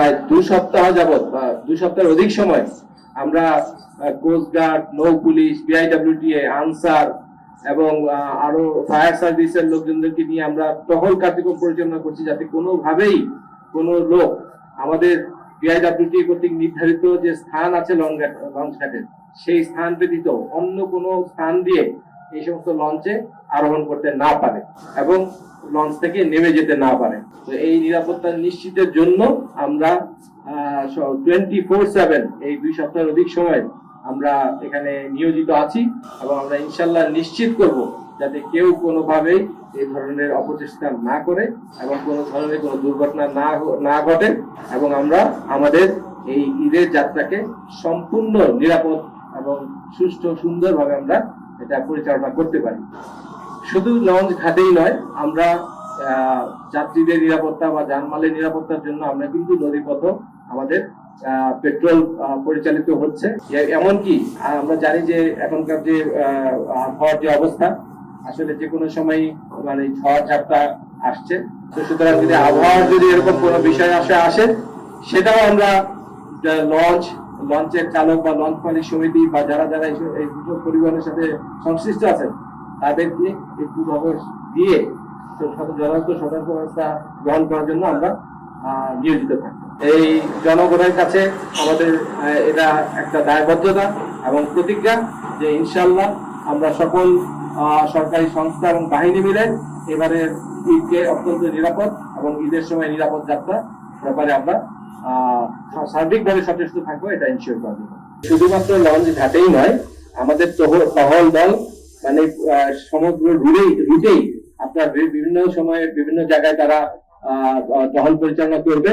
প্রায় 2 সপ্তাহ যাবৎ বা 2 সপ্তাহের অধিক সময় আমরা কোস্টগার্ড, নৌ পুলিশ, বিআইডব্লিউটিএ, আনসার এবং আরো ফায়ার সার্ভিসের লোকজনদেরকে নিয়ে আমরা টহল কার্যক্রম পরিচালনা করছি, যাতে কোনোভাবেই কোনো লোক আমাদের বিআইডব্লিউটিএ কর্তৃক নির্ধারিত যে স্থান আছে লঞ্চ ঘাটের, সেই স্থান ব্যতীত অন্য কোনো স্থান দিয়ে এই সমস্ত লঞ্চে আরোহণ করতে না পারে এবং লঞ্চ থেকে নেমে যেতে না পারে। তো এই নিরাপত্তা নিশ্চিতের জন্য আমরা 24/7 এই 2 সপ্তাহের অধিক সময় আমরা এখানে নিয়োজিত আছি এবং আমরা ইনশাল্লাহ নিশ্চিত করব যাতে কেউ কোনোভাবেই এই ধরনের অপচেষ্টা না করে এবং কোনো ধরনের কোনো দুর্ঘটনা না ঘটে এবং আমরা আমাদের এই ঈদের যাত্রাকে সম্পূর্ণ নিরাপদ এবং সুষ্ঠু সুন্দরভাবে আমরা এটা পরিচালনা করতে পারি। শুধু লঞ্চ ঘাটেই নয়, আমরা যাত্রীদের নিরাপত্তা বা যানমালের নিরাপত্তার জন্য আমরা কিন্তু নদীপথ আমাদের পেট্রোল পরিচালিত হচ্ছে। এমনকি আমরা জানি যে এখনকার যে আবহাওয়ার যে অবস্থা, আসলে যে কোনো সময় মানে ঝড় ঝাপটা আসছে, তো সুতরাং যদি আবহাওয়ার যদি এরকম কোনো বিষয় আসে সেটাও আমরা লঞ্চের চালক বা লঞ্চ মালিক সমিতি বা যারা এই পরিবহনের সাথে সংশ্লিষ্ট আছেন তাদেরকে এই পূর্বাভাস দিয়ে যথাযথ সতর্ক ব্যবস্থা গ্রহণ করার জন্য আমরা নিয়োজিত থাকি। এই জনগণের কাছে আমাদের এটা একটা দায়বদ্ধতা এবং প্রতিজ্ঞা যে ইনশাল্লাহ আমরা সকল সরকারি সংস্থা এবং বাহিনী মিলে এবারের ঈদকে অত্যন্ত নিরাপদ এবং ঈদের সময় নিরাপদ যাত্রা ব্যাপারে আমরা সার্বিকভাবে সচেষ্ট থাকবো, এটা ইনশিওর করা যাবে। শুধুমাত্র লঞ্চ ঘাটেই নয়, আমাদের টহল দল মানে সমগ্র রুটেই আপনার বিভিন্ন সময়ে বিভিন্ন জায়গায় তারা টহল পরিচালনা করবে।